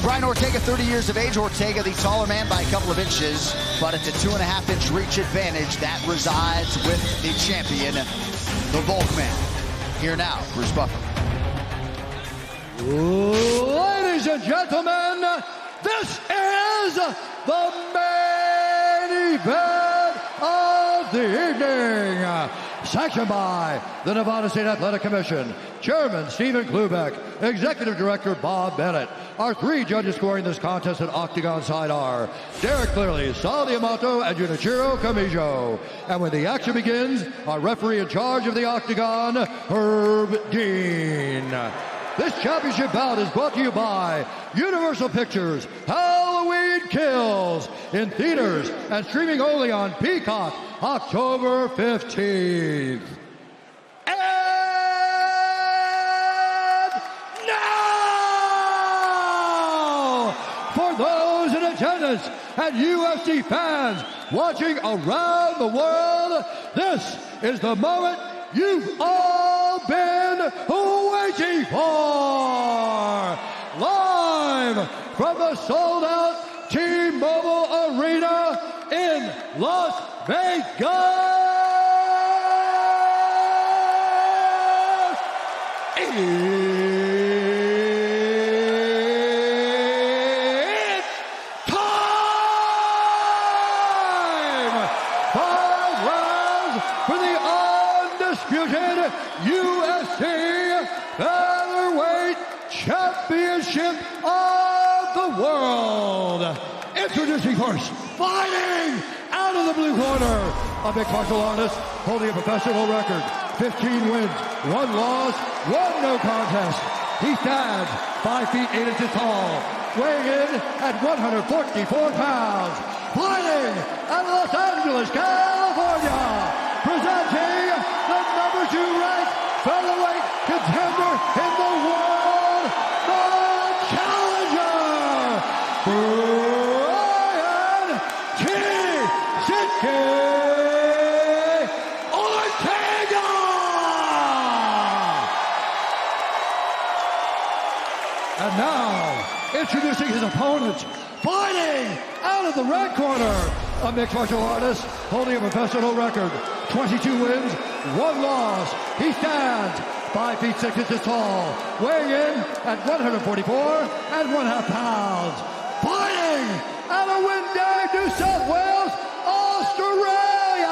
Brian Ortega, 30 years of age. Ortega, the taller man by a couple of inches, but it's a 2.5-inch reach advantage that resides with the champion, the Volkman. Here now, Bruce Buffer. Ladies and gentlemen, this is the main event of the evening. Sanctioned by the Nevada State Athletic Commission, Chairman Stephen Klubeck, Executive Director Bob Bennett. Our three judges scoring this contest at Octagon side are Derek Clearly, Sal Diamato, and Junichiro Kamijo. And when the action begins, our referee in charge of the Octagon, Herb Dean. This championship bout is brought to you by Universal Pictures Halloween Kills, in theaters and streaming only on Peacock October 15th. And now, for those in attendance and UFC fans watching around the world, this is the moment you've all been waiting for. Live from the sold-out T-Mobile Arena in Las Vegas. It's time! 5 rounds for the undisputed UFC Featherweight Championship of the world. Introducing first, fighting out of the blue corner, a mixed martial artist holding a professional record, 15 wins, 1 loss, 1 no contest. He stands 5 feet 8 inches tall, weighing in at 144 pounds. Fighting out of Los Angeles, California, presenting the number 2 ranked featherweight contender in the world, the challenger, Brian T. Ortega! And now, introducing his opponent, fighting out of the red corner, a mixed martial artist holding a professional record, 22 wins, 1 loss. He stands 5 feet 6 inches tall, weighing in at 144.5 pounds. Fighting out of Windang, New South Wales, Australia,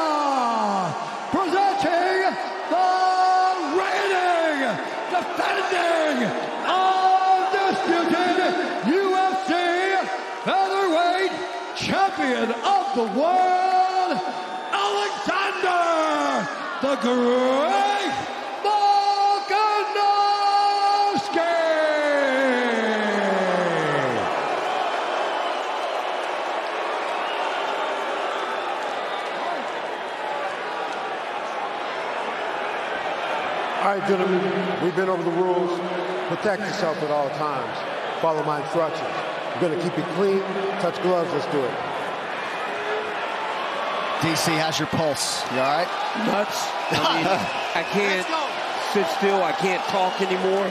presenting the reigning, defending, undisputed UFC featherweight champion of the world, Alexander the Great Volkanovski! All right, gentlemen, we've been over the rules. Protect yourself at all times. Follow my instructions. We're going to keep it clean. Touch gloves. Let's do it. DC, how's your pulse? You all right? Nuts. I mean, I can't sit still. I can't talk anymore.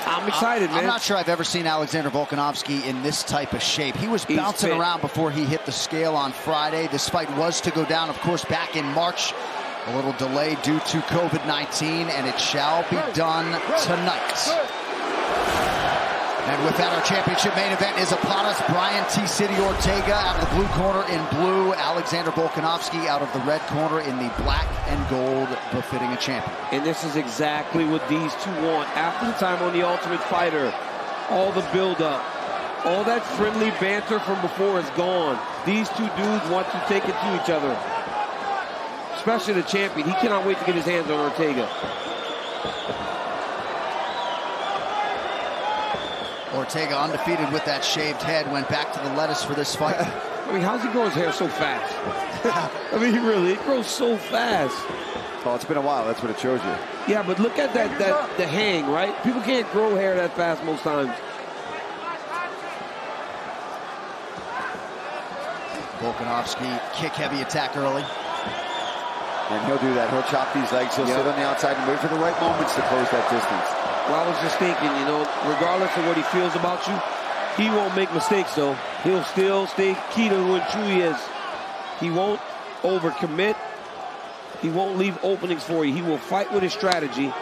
I'm excited, man. I'm not sure I've ever seen Alexander Volkanovski in this type of shape. He was bouncing around before he hit the scale on Friday. This fight was to go down, of course, back in March. A little delay due to COVID-19, and it shall be done tonight. And with that, our championship main event is upon us. Brian T. City Ortega out of the blue corner in blue. Alexander Volkanovski out of the red corner in the black and gold, befitting a champion. And this is exactly what these two want. After the time on The Ultimate Fighter, all the build-up, all that friendly banter from before is gone. These two dudes want to take it to each other. Especially the champion. He cannot wait to get his hands on Ortega. Ortega undefeated with that shaved head, went back to the lettuce for this fight. I mean, how's he grow his hair so fast? I mean, it grows so fast. Well, it's been a while. That's what it shows you. Yeah, but look at the hang, right? People can't grow hair that fast most times. Volkanovski, kick-heavy attack early. And he'll do that. He'll chop these legs. He'll sit on the outside and wait for the right moments to close that distance. Well, I was just thinking, you know, regardless of what he feels about you, He won't make mistakes, though. He'll still stay key to who true he is. He won't overcommit. He won't leave openings for you. He will fight with his strategy,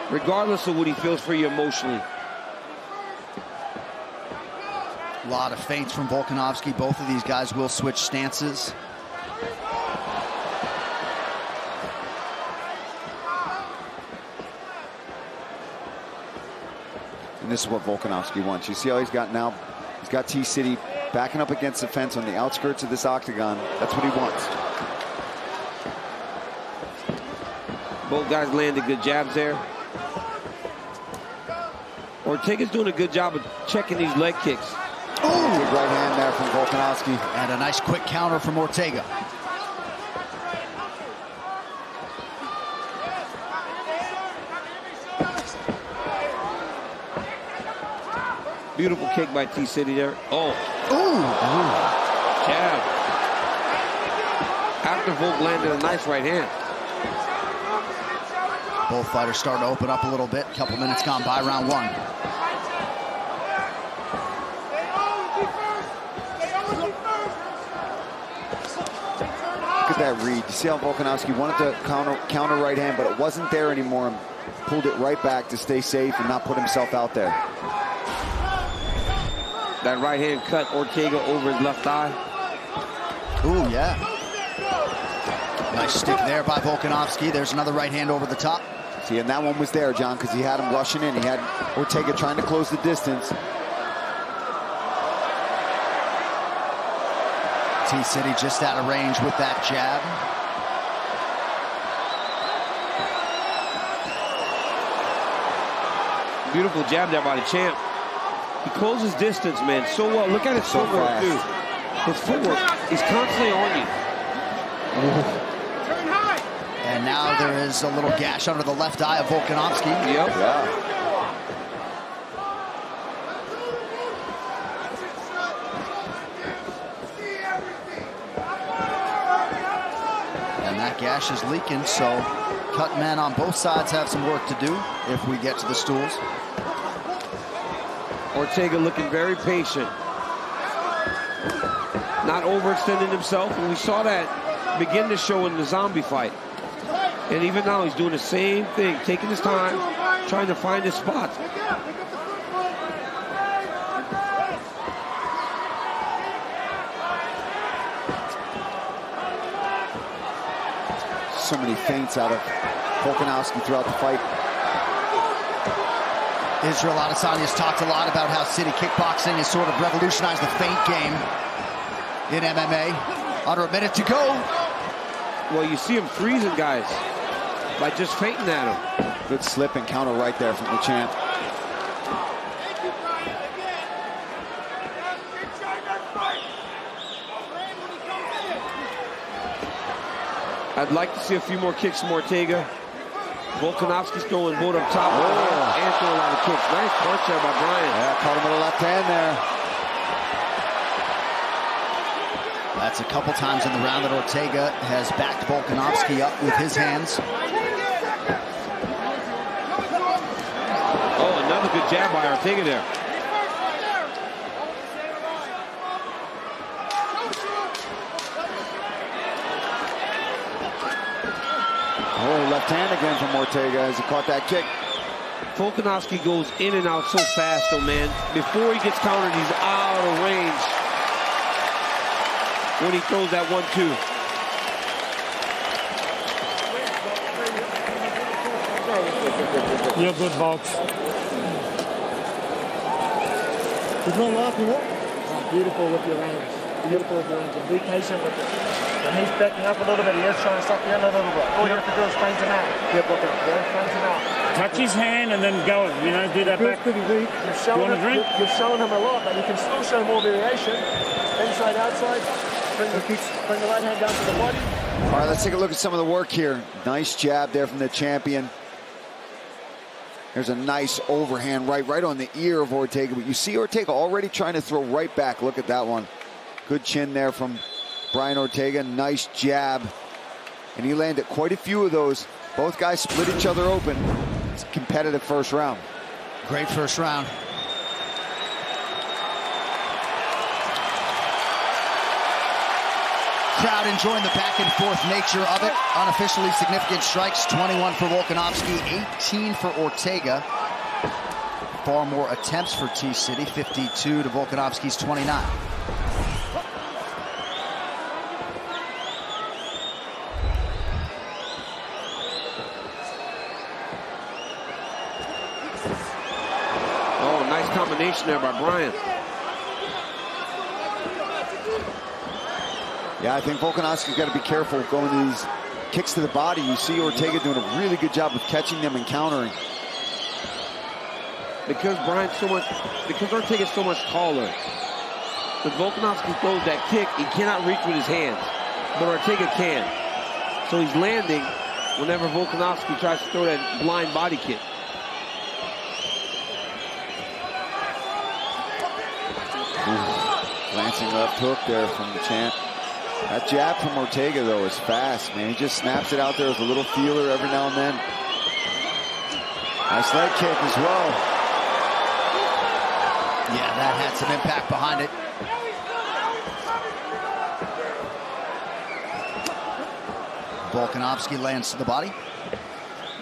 regardless of what he feels for you emotionally. A lot of feints from Volkanovski. Both of these guys will switch stances. And this is what Volkanovski wants. You see how he's got now? He's got T-City backing up against the fence on the outskirts of this octagon. That's what he wants. Both guys landed good jabs there. Ortega's doing a good job of checking these leg kicks. Ooh, big right hand there from Volkanovski. And a nice quick counter from Ortega. Beautiful kick by T-City there. Oh. Ooh. Jab. After Volk landed a nice right hand. Both fighters starting to open up a little bit. A couple minutes gone by round one. Look at that read. You see how Volkanovski wanted to counter right hand, but it wasn't there anymore. And pulled it right back to stay safe and not put himself out there. That right hand cut Ortega over his left eye. Ooh, yeah. Nice stick there by Volkanovski. There's another right hand over the top. See, and that one was there, John, because he had him rushing in. He had Ortega trying to close the distance. T-City just out of range with that jab. Beautiful jab there by the champ. He closes distance, man, so well. Look at his footwork, too. His footwork, he's constantly on you. And now there is a little gash under the left eye of Volkanovski. Yep. Yeah. And that gash is leaking, so cut men on both sides have some work to do if we get to the stools. Ortega looking very patient. Not overextending himself, and we saw that begin to show in the zombie fight. And even now he's doing the same thing, taking his time, trying to find his spot. So many feints out of Volkanovski throughout the fight. Israel Adesanya's talked a lot about how city kickboxing has sort of revolutionized the feint game in MMA. Under a minute to go. Well, you see him freezing guys by just feinting at him. Good slip and counter right there from the champ. I'd like to see a few more kicks from Ortega. Volkanovski's throwing both up top and throwing a lot of kicks. Nice punch there by Brian. Yeah, caught him with a left hand there. That's a couple times in the round that Ortega has backed Volkanovski up with his hands. Oh, another good jab by Ortega there. Oh, left hand again from Ortega as he caught that kick. Volkanovski goes in and out so fast, though, man. Before he gets countered, he's out of range when he throws that 1-2. You're good, Volks. He's not laughing up. Beautiful with your range. Beautiful with your range. And be patient with it. When he's backing up a little bit, he is trying to stop you in a little bit. All you have to do is feint him out. Keep looking. Feint him out. Touch his hand and then go. You know, do that back. Pretty weak. You've shown him a lot, but you can still show more variation. Inside, outside. Bring the right hand down to the body. All right, let's take a look at some of the work here. Nice jab there from the champion. There's a nice overhand right on the ear of Ortega. But you see Ortega already trying to throw right back. Look at that one. Good chin there from Brian Ortega. Nice jab. And he landed quite a few of those. Both guys split each other open. It's a competitive first round. Great first round. crowd enjoying the back and forth nature of it. Unofficially significant strikes, 21 for Volkanovski, 18 for Ortega. Far more attempts for T-City, 52 to Volkanovski's 29. Oh, nice combination there by Bryant. Yeah, I think Volkanovski's got to be careful going to these kicks to the body. You see Ortega doing a really good job of catching them and countering. Because Ortega's so much taller, if Volkanovski throws that kick, he cannot reach with his hands, but Ortega can. So he's landing whenever Volkanovski tries to throw that blind body kick. Glancing left hook there from the champ. That jab from Ortega, though, is fast, man. He just snaps it out there with a little feeler every now and then. Nice leg kick as well. Yeah, that had some impact behind it. Volkanovski lands to the body.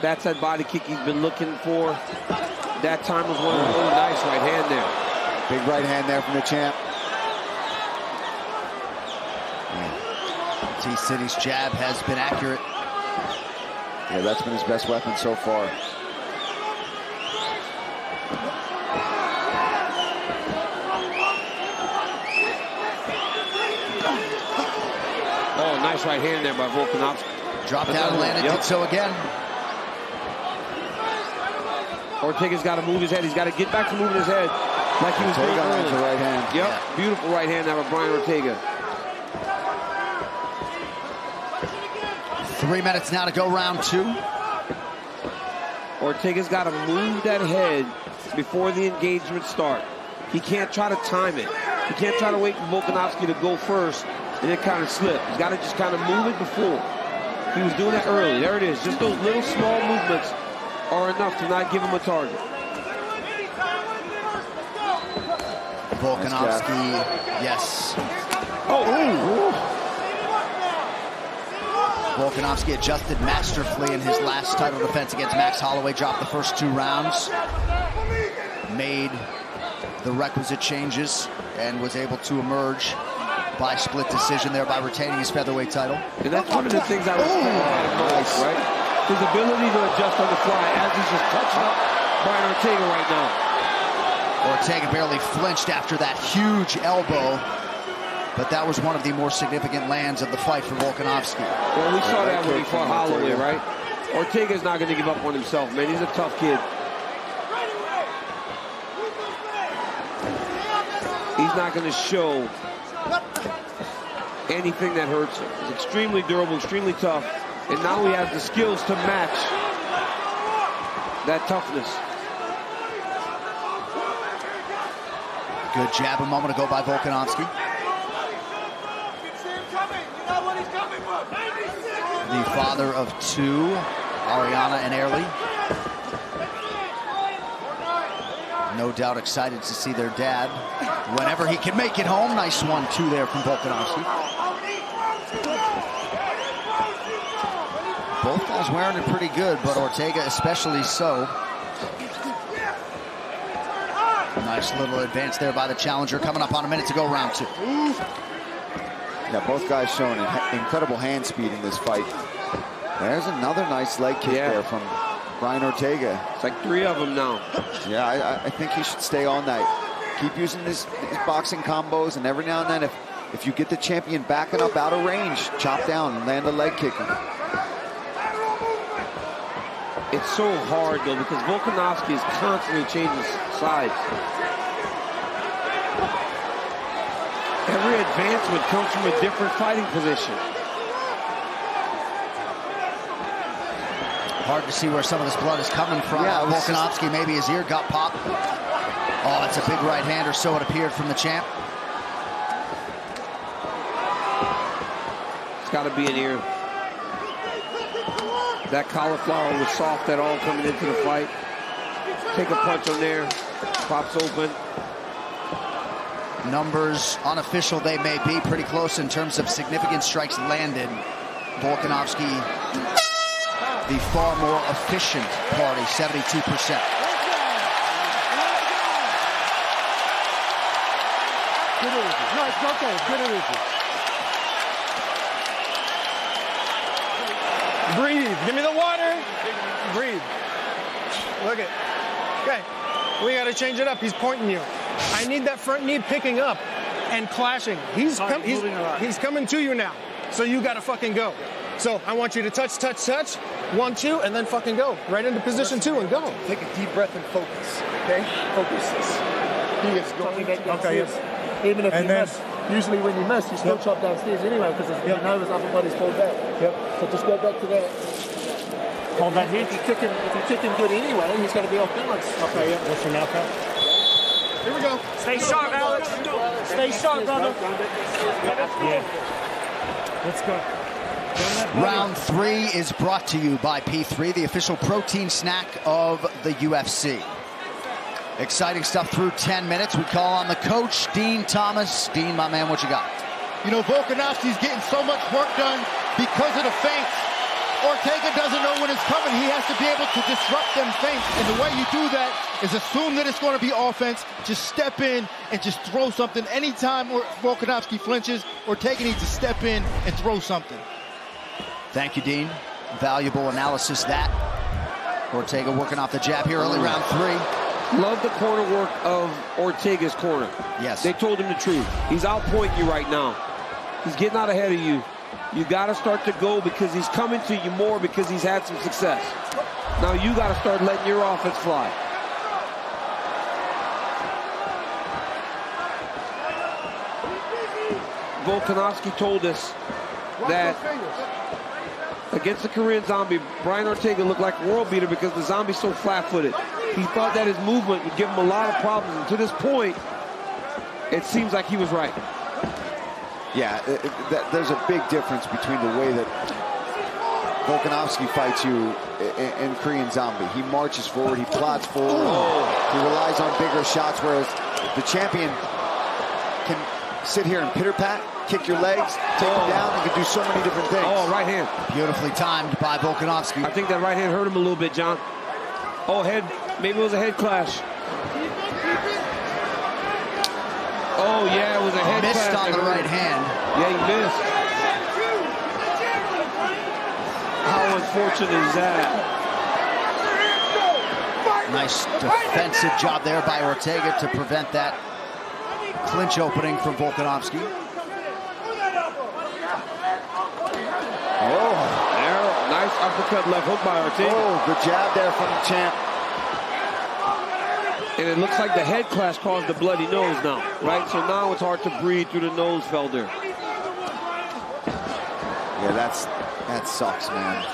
That's that body kick he's been looking for. That time was one of the nice right hand there. Big right hand there from the champ. T-City's jab has been accurate. Yeah, that's been his best weapon so far. Oh, nice right hand there by Volkanovski. Dropped down and landed, did so again. Ortega's got to move his head. He's got to get back to moving his head like he was doing earlier. The right hand. Yep, Yeah. beautiful right hand there by Brian Ortega. 3 minutes now to go, round two. Ortega's got to move that head before the engagement starts. He can't try to time it. He can't try to wait for Volkanovski to go first and then kind of slip. He's got to just kind of move it before. He was doing that early. There it is. Just those little small movements are enough to not give him a target. Volkanovski, yes. Oh, Volkanovski adjusted masterfully in his last title defense against Max Holloway. Dropped the first 2 rounds. Made the requisite changes and was able to emerge by split decision there by retaining his featherweight title. and that's one of the things I respect about him most, right? His ability to adjust on the fly as he's just touching up Brian Ortega right now. Ortega barely flinched after that huge elbow, but that was one of the more significant lands of the fight for Volkanovski. Well, we saw that when he fought Holloway, right? Ortega's not going to give up on himself, man. He's a tough kid. He's not going to show anything that hurts him. He's extremely durable, extremely tough, and now he has the skills to match that toughness. Good jab a moment ago by Volkanovski. The father of 2, Ariana and Airly. No doubt excited to see their dad whenever he can make it home. Nice 1-2 there from Volkanovski. Both guys wearing it pretty good, but Ortega especially so. Nice little advance there by the challenger. Coming up on a minute to go, round 2. Yeah, both guys showing incredible hand speed in this fight. There's another nice leg kick there from Brian Ortega. It's like 3 of them now. Yeah, I think he should stay on that. Keep using his boxing combos, and every now and then, if you get the champion backing up out of range, chop down and land a leg kick. It's so hard, though, because Volkanovski is constantly changing sides. Every advancement comes from a different fighting position. Hard to see where some of this blood is coming from. Yeah, Volkanovski, maybe his ear got popped. Oh, that's a big right hand, or so it appeared from the champ. It's got to be an ear. That cauliflower was soft at all coming into the fight. Take a punch on there. Pops open. Numbers, unofficial they may be, pretty close in terms of significant strikes landed. Volkanovski, the far more efficient party, 72%. Good energy. No, it's okay. Good energy. Breathe. Give me the water. Breathe. Look it. Okay. We got to change it up. He's pointing you. I need that front knee picking up and clashing. He's coming to you now. So you got to fucking go. So I want you to touch, touch, touch. 1, 2, and then fucking go. Right into position 2 and go. Take a deep breath and focus. Okay? Focus this. He is going. Okay, yes. Even if you miss, usually when you miss, you still chop downstairs anyway because your nose, upper body's pulled back. Yep. So just go back to that. Hold that here. If you kick him good anyway, he's going to be off balance. Okay, yeah. What's your now, Pat? Here we go. Stay sharp, Alex. Stay sharp, brother. Yeah. Let's go. Round 3 is brought to you by P3, the official protein snack of the UFC. Exciting stuff through 10 minutes. We call on the coach, Dean Thomas. Dean, my man, what you got? You know, Volkanovski's getting so much work done because of the feints. Ortega doesn't know when it's coming. He has to be able to disrupt them feints. And the way you do that is assume that it's going to be offense. Just step in and just throw something. Anytime Volkanovski flinches, Ortega needs to step in and throw something. Thank you, Dean. Valuable analysis that. Ortega working off the jab here early round 3. Love the corner work of Ortega's corner. Yes. They told him the truth. He's outpointing you right now. He's getting out ahead of you. You got to start to go because he's coming to you more because he's had some success. Now you got to start letting your offense fly. Volkanovski told us that against the Korean Zombie, Brian Ortega looked like a world beater because the Zombie's so flat-footed. He thought that his movement would give him a lot of problems, and to this point, it seems like he was right. Yeah, there's a big difference between the way that Volkanovski fights you in Korean Zombie. He marches forward, he plots forward, he relies on bigger shots, whereas the champion can sit here and pitter-pat, kick your legs, take him down, and can do so many different things. Oh, right hand. Beautifully timed by Volkanovski. I think that right hand hurt him a little bit, John. Oh, head. Maybe it was a head clash. Oh, yeah, it was a head clash. Missed on the right hand. Yeah, he missed. How unfortunate is that? Nice defensive job there by Ortega to prevent that clinch opening from Volkanovski. Oh, there, nice uppercut left hook by Ortega. Oh, good jab there from the champ. And it looks like the head clash caused the bloody nose now, right? So now it's hard to breathe through the nose, Felder. Yeah, that sucks, man.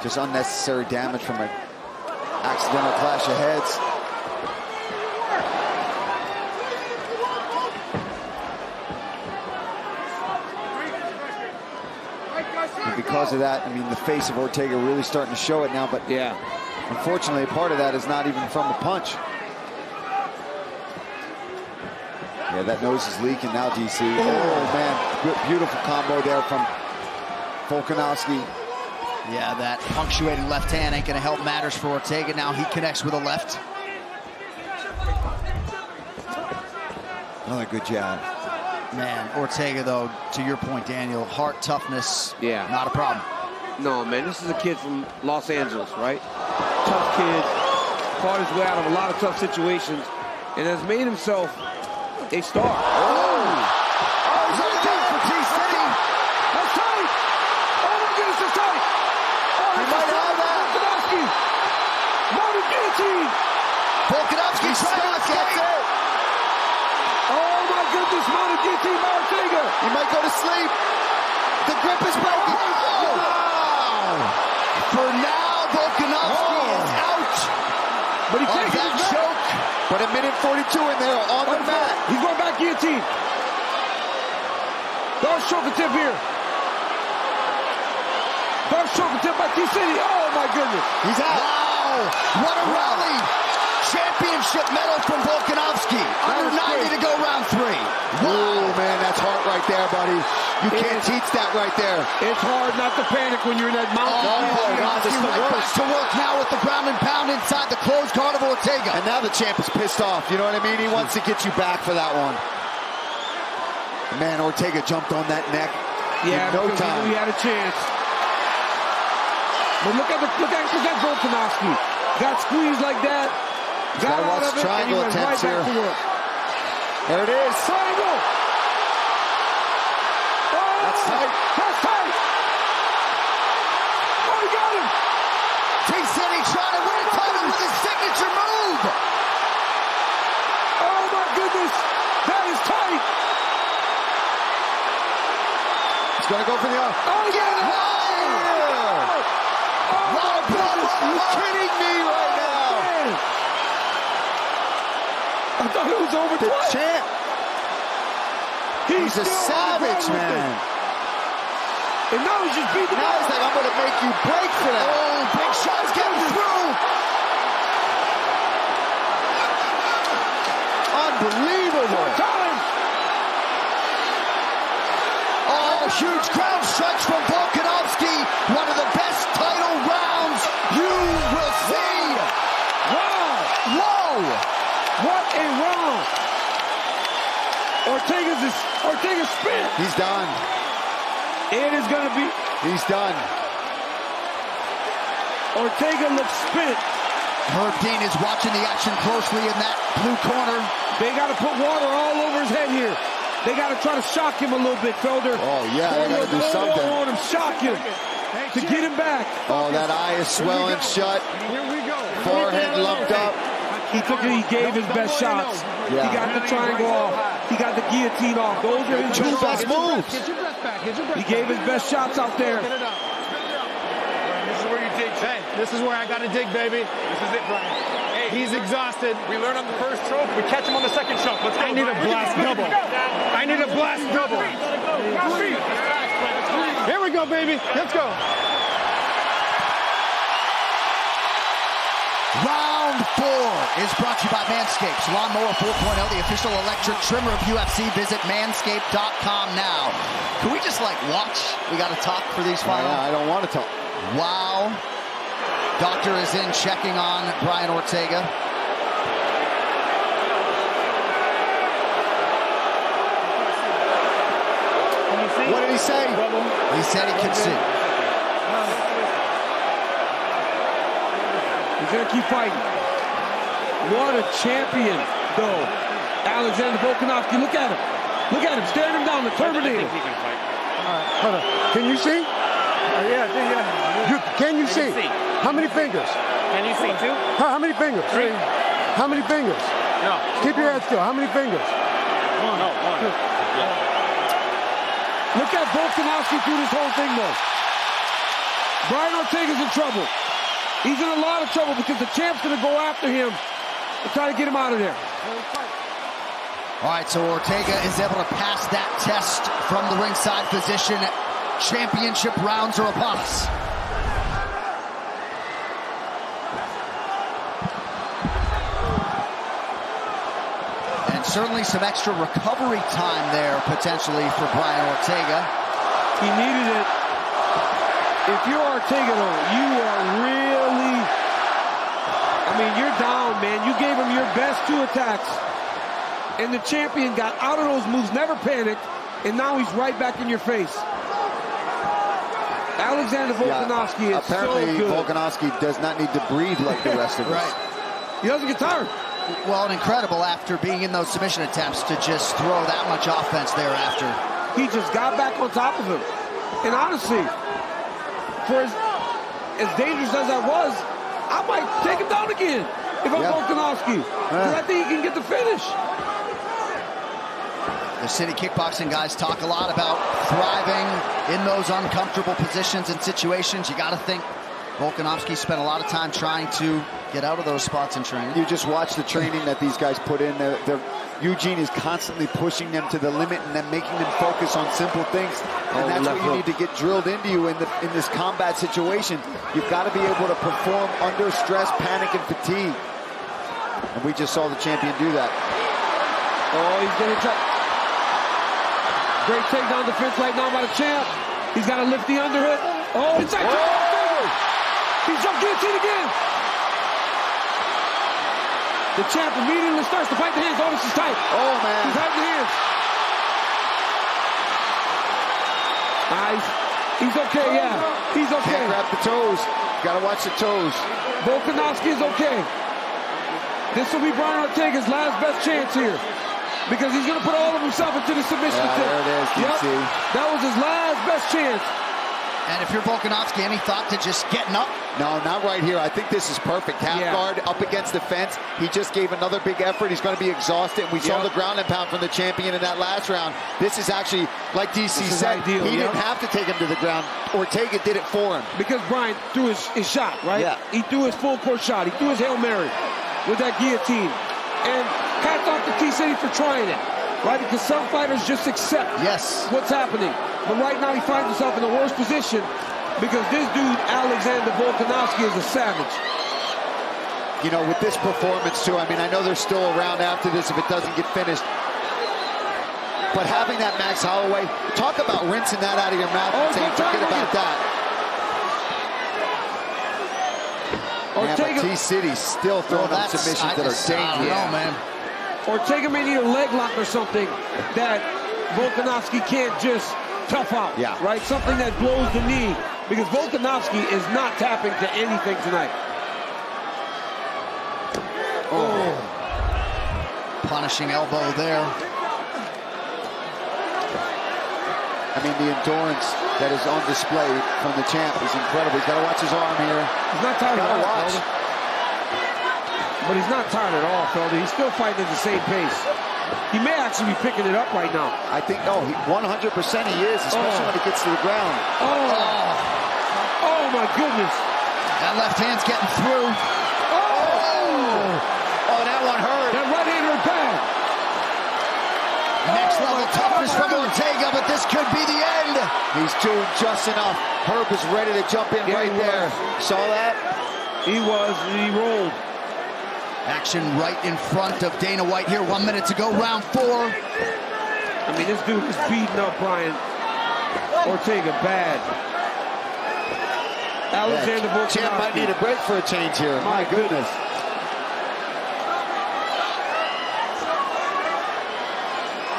Just unnecessary damage from an accidental clash of heads. And because of that, I mean, the face of Ortega really starting to show it now, but yeah, unfortunately, part of that is not even from the punch. Yeah, that nose is leaking now, DC. Oh, man, beautiful combo there from Volkanovski. Yeah, that punctuating left hand ain't gonna help matters for Ortega. Now he connects with a left. Another good jab. Man, Ortega, though, to your point, Daniel, heart toughness, yeah, not a problem. No, man, this is a kid from Los Angeles, right? Tough kid, fought his way out of a lot of tough situations, and has made himself a star. Oh, something for T-City. That's tight. Oh, my goodness, that's tight. Oh, he might have that. Volkanovski. Mounted guillotine. Volkanovski gets it. Oh, my goodness, mounted guillotine by Ortega. He might go to sleep. The grip is broken. Oh. Wow. For now, Volkanovski is out. But he can't get his choke. But a minute 42 in there on the mat. He's going back guillotine. Dark choke tip here. Dark choke tip by T-City. Oh, my goodness. He's out. Wow. What a rally. championship medal from Volkanovski. Under 90 to go round 3. Oh, man, that's heart right there, buddy. You can't teach that right there. It's hard not to panic when you're in that mountain. Volkanovski right back to work now with the ground and pound inside the closed guard of Ortega. And now the champ is pissed off. You know what I mean? He wants to get you back for that one. Man, Ortega jumped on that neck. Yeah, in no because time. he had a chance. But look at Volkanovski. Got squeezed like that. Got out of it, and he went right back to work. There it is. Triangle. Oh, That's tight. That's tight. Oh, he got him. T-City trying to win a title with his signature move. Oh, my goodness. That is tight. He's going to go for the arm. Oh, he got it. Are you kidding me right now? Man. I thought it was over The twice. champ. He's a savage, man. And now he's just beating the Now he's like, I'm going to make you break for that. Oh, big shots getting through. Unbelievable. time. Oh, huge ground stretch from Volkanovski. One of the best title rounds you will see. Wow. Whoa. What a round. Ortega's spent. He's done. It is going to be. He's done. Ortega looks spent. Herb Dean is watching the action closely in that blue corner. They got to put water all over his head here. They got to try to shock him a little bit, Felder. Oh, yeah, they got to do something. On him, shock him to get him back. Oh, that eye is swelling shut. Here we go. Forehead lumped up. He gave his best shots. Yeah. He got the triangle off. He got the guillotine off. Those are his Two best best moves. Get your breath back. Get your breath He gave his best shots out there. Get it up. This is where you dig. Hey, this is where I got to dig, baby. This is it, Brian. Hey, he's exhausted. We learned on the first choke. We catch him on the second choke. Let's go. I need a blast double. I need a blast double. Here we go, baby. Let's go. Round 4 is brought to you by Manscaped. Lawnmower 4.0, the official electric trimmer of UFC. Visit manscaped.com now. Can we just watch? We got to talk for these finals. I don't want to talk. Wow. Doctor is in checking on Brian Ortega. What did he say? He said he could see. He's going to keep fighting. What a champion, though. Alexander Volkanovski, look at him. Look at him, staring him down, the Terminator. Hold on. Can you see? Yeah. Can you see? How many fingers? Can you see two? How many fingers? 3. How many fingers? No. Keep your head still. How many fingers? 1. No, 1. Yeah. Look at Volkanovski through this whole thing, though. Brian Ortega's in trouble. He's in a lot of trouble because the champ's going to go after him and try to get him out of there. All right, so Ortega is able to pass that test from the ringside position. Championship rounds are upon us. And certainly some extra recovery time there potentially for Brian Ortega. He needed it. If you're Ortega, though, you are really, you're down, man. You gave him your best 2 attacks. And the champion got out of those moves, never panicked, and now he's right back in your face. Alexander Volkanovski is apparently so good. Volkanovski does not need to breathe like the rest of us. Right. He doesn't get tired. Well, and incredible after being in those submission attempts to just throw that much offense thereafter. He just got back on top of him. And honestly, for as dangerous as that was, I might take him down again if I'm Volkanovski. Because I think he can get the finish. The City Kickboxing guys talk a lot about thriving in those uncomfortable positions and situations. You got to think Volkanovski spent a lot of time trying to get out of those spots in training. You just watch the training that these guys put in. Eugene is constantly pushing them to the limit and then making them focus on simple things. And that's what you need to get drilled into you in this combat situation. You've got to be able to perform under stress, panic, and fatigue. And we just saw the champion do that. Oh, he's getting trapped. Great takedown defense right now by the champ. He's got to lift the underhook. Oh, it's like he's jumped guillotine again. The champ immediately starts to fight the hands. Oh, this is tight. Oh, man. He's hiding the hands. Nice. He's okay, yeah. He's okay. Can't grab the toes. Got to watch the toes. Volkanovski is okay. This will be Brian Ortega's last best chance here, because he's going to put all of himself into the submission. There it is, DC. Yep. That was his last best chance. And if you're Volkanovski, any thought to just getting up? No, not right here. I think this is perfect. Half guard up against the fence. He just gave another big effort. He's going to be exhausted. We saw the ground and pound from the champion in that last round. This is actually, like DC said, ideal, he didn't have to take him to the ground. Ortega did it for him. Because Brian threw his shot, right? Yeah. He threw his full court shot. He threw his Hail Mary with that guillotine. And hats off to T-City for trying it, right? Because some fighters just accept what's happening. But right now he finds himself in the worst position, because this dude, Alexander Volkanovski, is a savage. You know, with this performance, too, I mean, I know they're still around after this if it doesn't get finished. But having that Max Holloway, talk about rinsing that out of your mouth and saying, forget about that. Man, but T-City's still throwing up submissions that are dangerous. I don't know, man. Ortega may need a leg lock or something that Volkanovski can't just tough out, right? Something that blows the knee, because Volkanovski is not tapping to anything tonight. Oh. Punishing elbow there. I mean, the endurance that is on display from the champ is incredible. He's got to watch his arm here. He's not tired at all, Felder. But he's not tired at all, Felder. He's still fighting at the same pace. He may actually be picking it up right now. I think, 100% he is, especially when he gets to the ground. Oh, my goodness. That left hand's getting through. Oh, that one hurt. That right hand hurt bad. Next level toughness from Ortega, but this could be the end. He's doing just enough. Herb was ready to jump in right there. Saw that? He rolled. Action right in front of Dana White here. 1 minute to go, round 4. I mean, this dude is beating up Brian Ortega bad. Alexander Volkanovski. Champ might need a break for a change here. My goodness.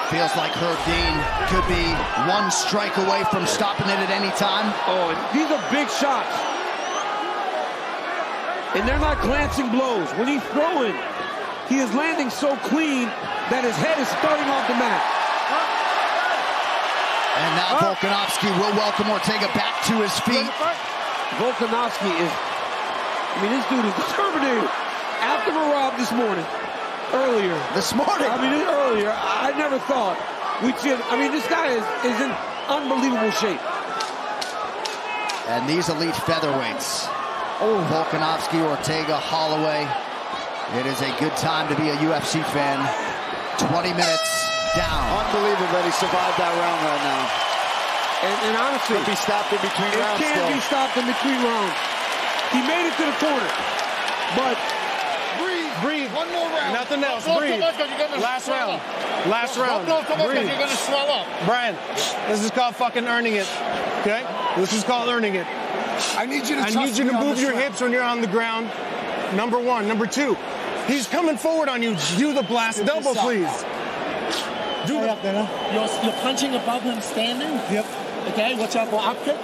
Feels like Herb Dean could be one strike away from stopping it at any time. Oh, and these are big shots. And they're not glancing blows. When he's throwing, he is landing so clean that his head is starting off the mat. And now Volkanovski will welcome Ortega back to his feet. Volkanovski is, I mean, this dude is determined. After Marab this morning, earlier. I never thought we'd see it. I mean, this guy is in unbelievable shape. And these elite featherweights. Volkanovski, Ortega, Holloway. It is a good time to be a UFC fan. 20 minutes down. Unbelievable that he survived that round right now. And honestly, could be stopped in between rounds. It can be stopped in between rounds. He made it to the corner, but breathe. One more round. Nothing else. Breathe. Last round. Last round. Breathe. You're gonna swell up. Brian, this is called fucking earning it. Okay? This is called earning it. I need you to move your hips when you're on the ground. Number 1. Number 2, he's coming forward on you. Do the blast double, please. You're punching above him standing. Yep. Okay, watch out for up kick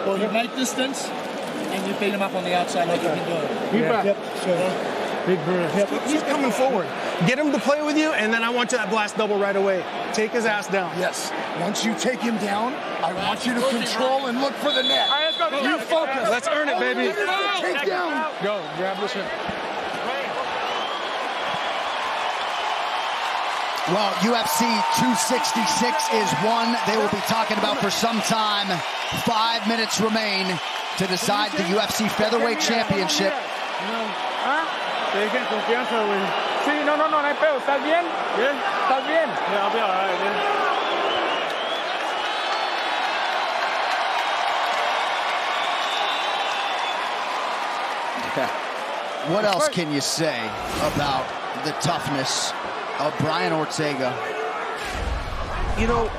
or your right distance, and you beat him up on the outside like you've been doing. Yep. Sure. Big burst. Yep. He's coming forward. Get him to play with you, and then I want you to blast double right away. Take his ass down. Yes. Once you take him down, I want you to control and look for the net. All right, let's go. You focus. Let's earn it, baby. Take down. Go. Grab this one. Well, UFC 266 is one they will be talking about for some time. 5 minutes remain to decide the UFC Featherweight Championship. Te dije confianza, güey. Sí, no hay pedo. ¿Estás bien? Bien. ¿Estás bien? Yeah, I'll be all right, What else can you say about the toughness of Brian Ortega. You know,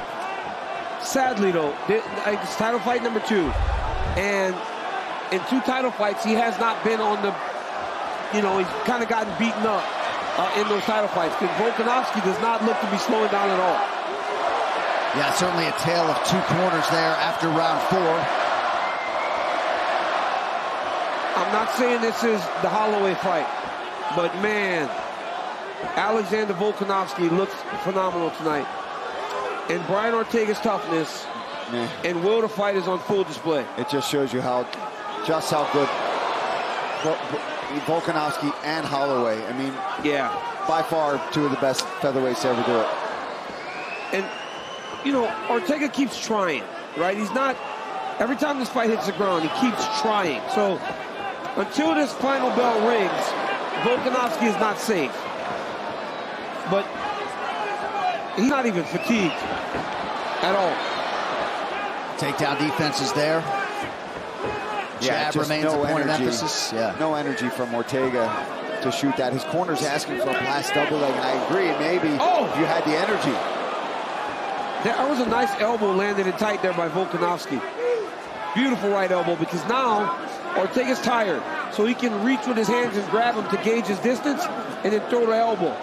sadly though, it's title fight number 2. And in 2 title fights, he has not been on the, you know, he's kind of gotten beaten up in those title fights. Because Volkanovski does not look to be slowing down at all. Yeah, certainly a tale of 2 corners there after round 4. I'm not saying this is the Holloway fight, but man, Alexander Volkanovski looks phenomenal tonight. And Brian Ortega's toughness and will to fight is on full display. It just shows you just how good Volkanovski and Holloway. I mean, yeah, by far 2 of the best featherweights to ever do it. And, you know, Ortega keeps trying, right? He's not, every time this fight hits the ground, he keeps trying. So until this final bell rings, Volkanovski is not safe. But he's not even fatigued at all. Takedown defense is there. Yeah, Jab remains a point of emphasis. Yeah. No energy from Ortega to shoot that. His corner's asking for a blast double leg, and I agree. Maybe if you had the energy. That was a nice elbow landed and tight there by Volkanovski. Beautiful right elbow, because now Ortega's tired. So he can reach with his hands and grab him to gauge his distance and then throw the elbow.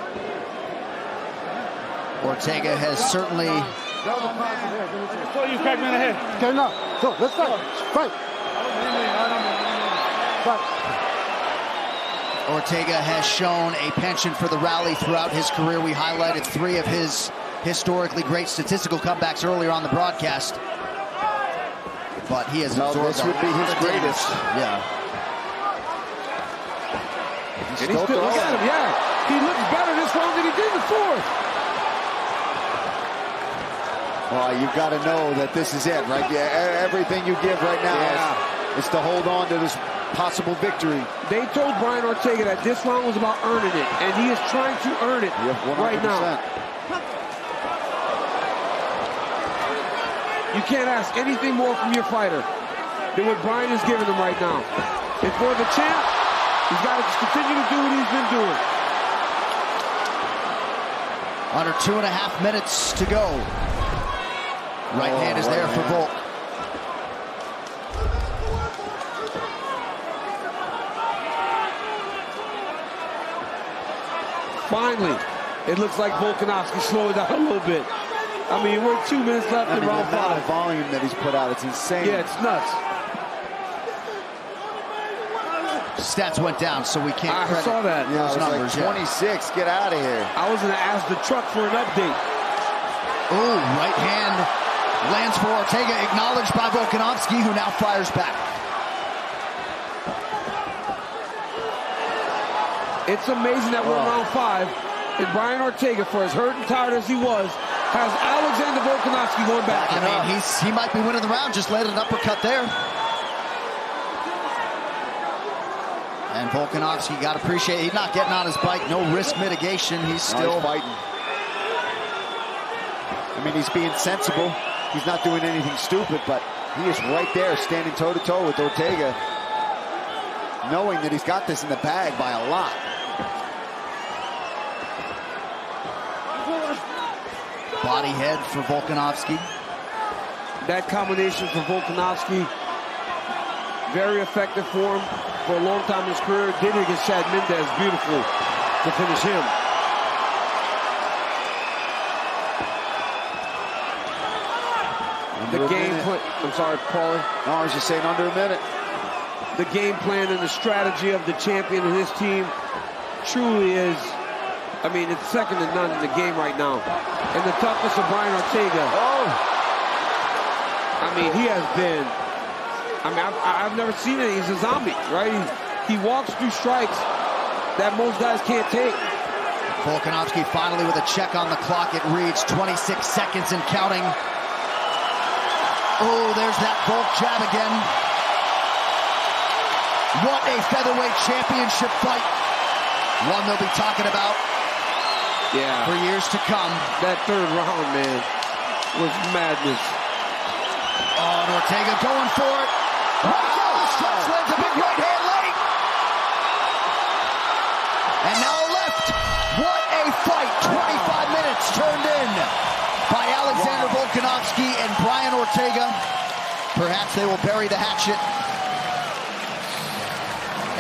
Ortega has certainly... So you cracked me in the head. Okay, now, so let's fight. Fight. Ortega has shown a penchant for the rally throughout his career. We highlighted 3 of his historically great statistical comebacks earlier on the broadcast. But he has absorbed this would be his greatest. Yeah. And he's still, look at him, yeah. He looks better this round than he did the 4th. Well, you've got to know that this is it, right? Yeah, everything you give right now is to hold on to this possible victory. They told Brian Ortega that this round was about earning it, and he is trying to earn it right now. You can't ask anything more from your fighter than what Brian is giving him right now. And for the champ, he's got to just continue to do what he's been doing. Under 2.5 minutes to go. Right hand is there for Volk. Finally, it looks like Volkanovski slowed down a little bit. I mean, we're 2 minutes left in round 5. The amount of volume that he's put out, it's insane. Yeah, it's nuts. Stats went down, so we can't credit. I saw that. Yeah, those numbers. Like 26, get out of here. I was going to ask the truck for an update. Ooh, right hand lands for Ortega, acknowledged by Volkanovski, who now fires back. It's amazing that we're in round 5, and Brian Ortega, for as hurt and tired as he was, has Alexander Volkanovski going back. I mean, he might be winning the round, just landed an uppercut there. And Volkanovski, got to appreciate, he's not getting on his bike, no risk mitigation, he's still fighting. I mean, he's being sensible. He's not doing anything stupid, but he is right there standing toe-to-toe with Ortega, knowing that he's got this in the bag by a lot. Body head for Volkanovski. That combination for Volkanovski, very effective for him for a long time in his career. Did it against Chad Mendez, beautiful to finish him. The game plan, I'm sorry, Paulie. No, I was just saying under a minute. The game plan and the strategy of the champion and his team truly is, I mean, it's second to none in the game right now. And the toughness of Brian Ortega. I mean, he has been, I mean, I've never seen it. He's a zombie, right? He walks through strikes that most guys can't take. Volkanovski finally with a check on the clock. It reads 26 seconds and counting. Oh, there's that Volk jab again. What a featherweight championship fight. One they'll be talking about for years to come. That 3rd round, man, was madness. Oh, and Ortega going for it. Strikes, lands a big right hand late. And now a left. by Alexander Volkanovski and Brian Ortega. Perhaps they will bury the hatchet.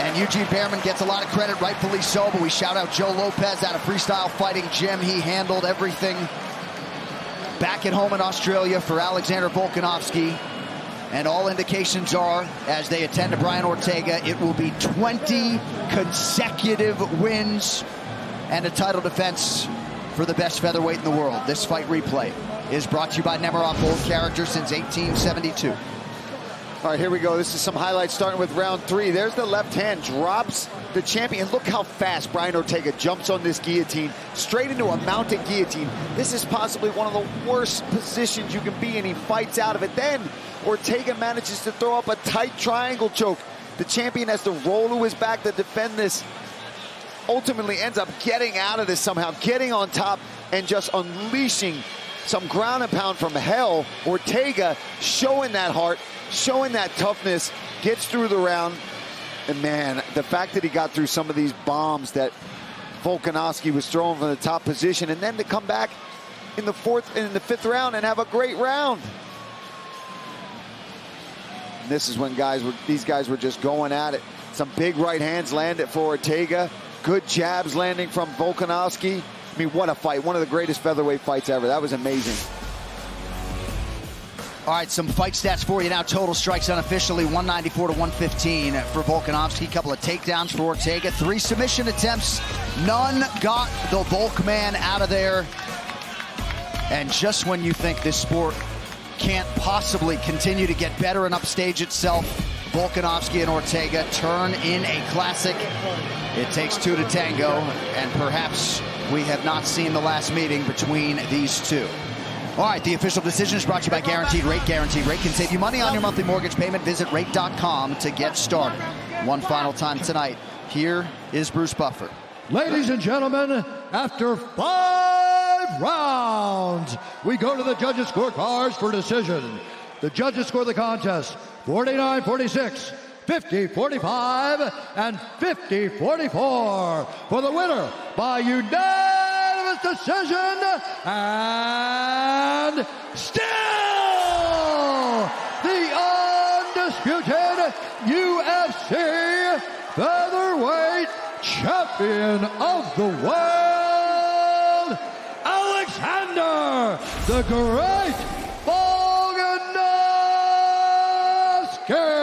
And Eugene Behrman gets a lot of credit, rightfully so, but we shout out Joe Lopez out of Freestyle Fighting Gym. He handled everything back at home in Australia for Alexander Volkanovski. And all indications are, as they attend to Brian Ortega, it will be 20 consecutive wins and a title defense for the best featherweight in the world. This fight replay is brought to you by Nemiroff, old character since 1872. All right, here we go. This is some highlights starting with round 3. There's the left hand, drops the champion. Look how fast Brian Ortega jumps on this guillotine, straight into a mounted guillotine. This is possibly one of the worst positions you can be in. He fights out of it. Then Ortega manages to throw up a tight triangle choke. The champion has to roll to his back to defend this. Ultimately ends up getting out of this somehow, getting on top and just unleashing some ground and pound from hell. Ortega showing that heart, showing that toughness, gets through the round. And man, the fact that he got through some of these bombs that Volkanovski was throwing from the top position, and then to come back in the 5th round and have a great round. And this is when these guys were just going at it. Some big right hands landed for Ortega. Good jabs landing from Volkanovski. I mean, what a fight. One of the greatest featherweight fights ever. That was amazing. All right, some fight stats for you now. Total strikes unofficially, 194 to 115 for Volkanovski. Couple of takedowns for Ortega. 3 submission attempts. None got the Volk man out of there. And just when you think this sport can't possibly continue to get better and upstage itself, Volkanovski and Ortega turn in a classic. It takes 2 to tango, and perhaps we have not seen the last meeting between these two. All right, the official decision is brought to you by Guaranteed Rate. Guaranteed Rate can save you money on your monthly mortgage payment. Visit rate.com to get started. One final time tonight, here is Bruce Buffer. Ladies and gentlemen, after 5 rounds, we go to the judges' scorecards for decision. The judges score the contest 49-46, 50-45, and 50-44 for the winner by unanimous decision, and still the undisputed UFC featherweight champion of the world, Alexander the Great Volkanovski.